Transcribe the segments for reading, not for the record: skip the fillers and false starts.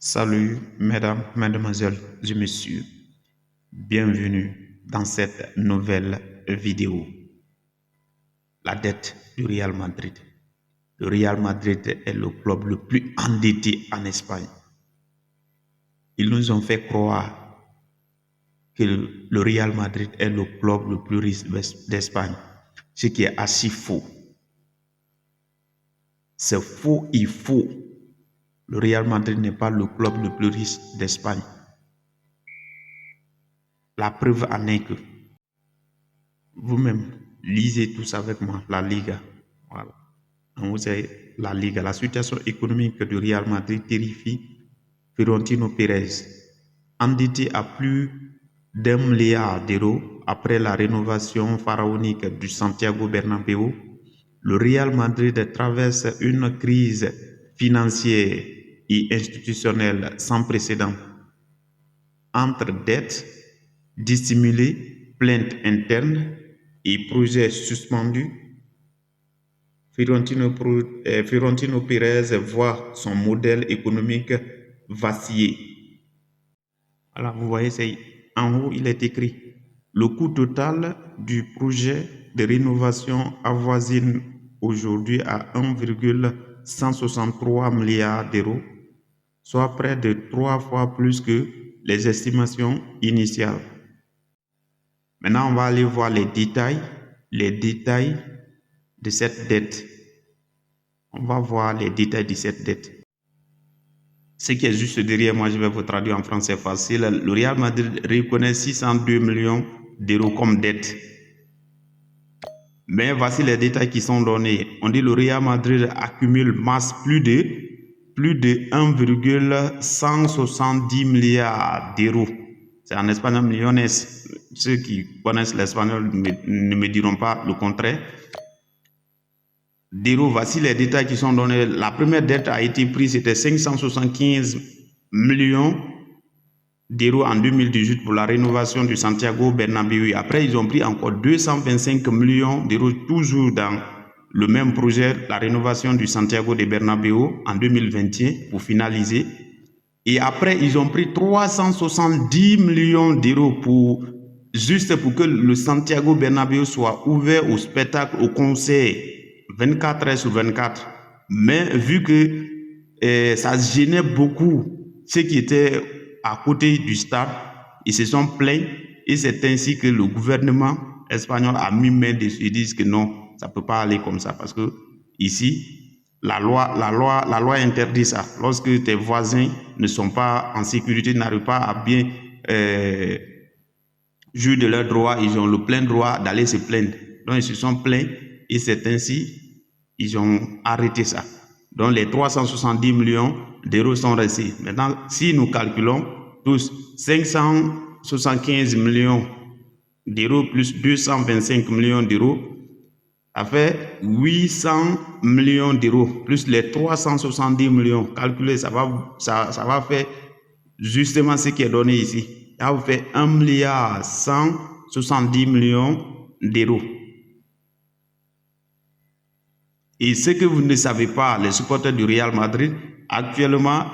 Salut mesdames, mesdemoiselles et messieurs, bienvenue dans cette nouvelle vidéo. La dette du Real Madrid. Le Real Madrid est le club le plus endetté en Espagne. Ils nous ont fait croire que le Real Madrid est le club le plus riche d'Espagne, ce qui est assez faux. C'est faux et faux. Le Real Madrid n'est pas le club le plus riche d'Espagne. La preuve en est que vous-même lisez tous avec moi la Liga. Voilà. Donc vous savez, la Liga, la situation économique du Real Madrid terrifie Florentino Pérez, endetté à plus d'1 milliard d'euros après la rénovation pharaonique du Santiago Bernabéu. Le Real Madrid traverse une crise financière et institutionnelle sans précédent. Entre dettes dissimulées, plaintes internes et projets suspendus, Florentino Pérez voit son modèle économique vaciller. Voilà, vous voyez, c'est en haut, il est écrit le coût total du projet de rénovation avoisine aujourd'hui à 1,163 milliard d'euros, soit près de 3 fois plus que les estimations initiales. Maintenant, on va aller voir les détails de cette dette. On va voir les détails de cette dette. Ce qui est juste derrière moi, je vais vous traduire en français facile. Le Real Madrid reconnaît 602 millions d'euros comme dette. Mais voici les détails qui sont donnés. On dit que le Real Madrid accumule masse plus de 1,170 milliards d'euros. C'est en espagnol millones. Ceux qui connaissent l'espagnol ne me diront pas le contraire. D'euros, voici les détails qui sont donnés. La première dette a été prise, c'était 575 millions d'euros en 2018 pour la rénovation du Santiago Bernabéu. Après, ils ont pris encore 225 millions d'euros, toujours dans le même projet, la rénovation du Santiago de Bernabéu en 2021 pour finaliser. Et après, ils ont pris 370 millions d'euros juste pour que le Santiago Bernabéu soit ouvert au spectacle, au concert, 24 heures sur 24. Mais vu que ça gênait beaucoup ceux qui étaient à côté du stade, ils se sont plaints et c'est ainsi que le gouvernement espagnol a mis main dessus. Ils disent que non, ça ne peut pas aller comme ça parce que ici, la loi interdit ça. Lorsque tes voisins ne sont pas en sécurité, n'arrivent pas à bien jouir de leurs droits, ils ont le plein droit d'aller se plaindre. Donc ils se sont plaints et c'est ainsi ils ont arrêté ça. Donc les 370 millions d'euros sont restés. Maintenant, si nous calculons tous 575 millions d'euros plus 225 millions d'euros, ça fait 800 millions d'euros plus les 370 millions. Calculez, ça va faire justement ce qui est donné ici. Ça vous fait 1,170 milliard d'euros. Et ce que vous ne savez pas, les supporters du Real Madrid, actuellement,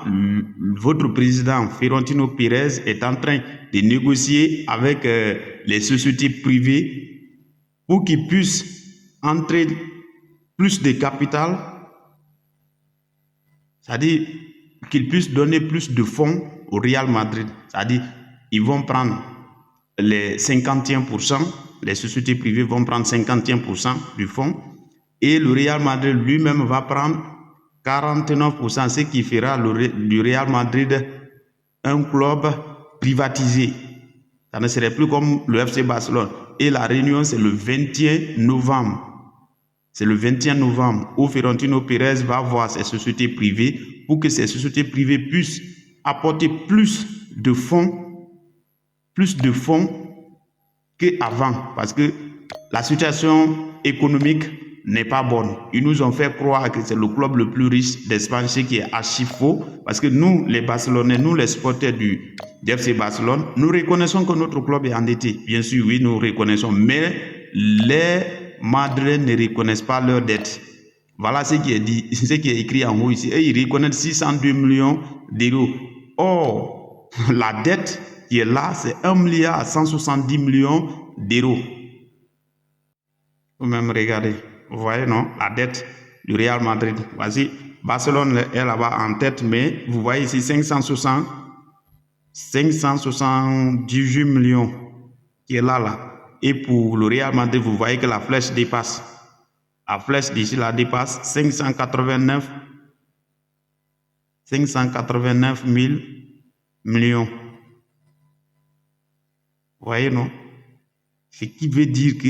votre président Florentino Pérez est en train de négocier avec les sociétés privées pour qu'ils puissent entrer plus de capital, c'est-à-dire qu'ils puissent donner plus de fonds au Real Madrid. C'est-à-dire ils vont prendre les 51%, les sociétés privées vont prendre 51% du fonds et le Real Madrid lui-même va prendre 49%, ce qui fera du Real Madrid un club privatisé. Ça ne serait plus comme le FC Barcelone. Et la réunion, c'est le 21 novembre. C'est le 21 novembre où Florentino Pérez va voir ces sociétés privées pour que ces sociétés privées puissent apporter plus de fonds qu'avant. Parce que la situation économique n'est pas bonne. Ils nous ont fait croire que c'est le club le plus riche d'Espagne, ce qui est archi faux. Parce que nous, les Barcelonais, nous les supporters du FC Barcelone, nous reconnaissons que notre club est endetté. Bien sûr, oui, nous reconnaissons. Mais les Madrilènes ne reconnaissent pas leur dette. Voilà ce qui est dit, ce qui est écrit en haut ici. Et ils reconnaissent 602 millions d'euros. Or, la dette qui est là, c'est 1 milliard 170 millions d'euros. Vous-même regardez, vous voyez, non? La dette du Real Madrid. Voici, Barcelone est là-bas en tête, mais vous voyez ici 578 millions qui est là. Et pour le Real Madrid, vous voyez que la flèche dépasse. La flèche d'ici la dépasse 589 000 millions. Vous voyez, non? Ce qui veut dire que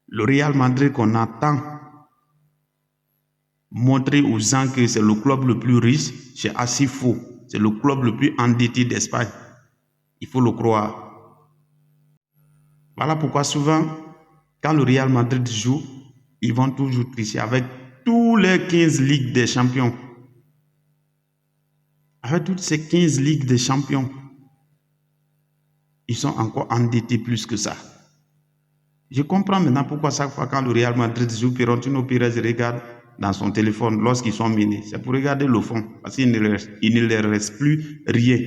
le Real Madrid qu'on attend montrer aux gens que c'est le club le plus riche, c'est assez faux. C'est le club le plus endetté d'Espagne. Il faut le croire. Voilà pourquoi souvent, quand le Real Madrid joue, ils vont toujours tricher avec tous les 15 ligues des champions. Avec toutes ces 15 ligues des champions, ils sont encore endettés plus que ça. Je comprends maintenant pourquoi chaque fois quand le Real Madrid joue, Florentino Pérez regarde dans son téléphone lorsqu'ils sont menés. C'est pour regarder le fond, parce qu'il ne leur reste plus rien.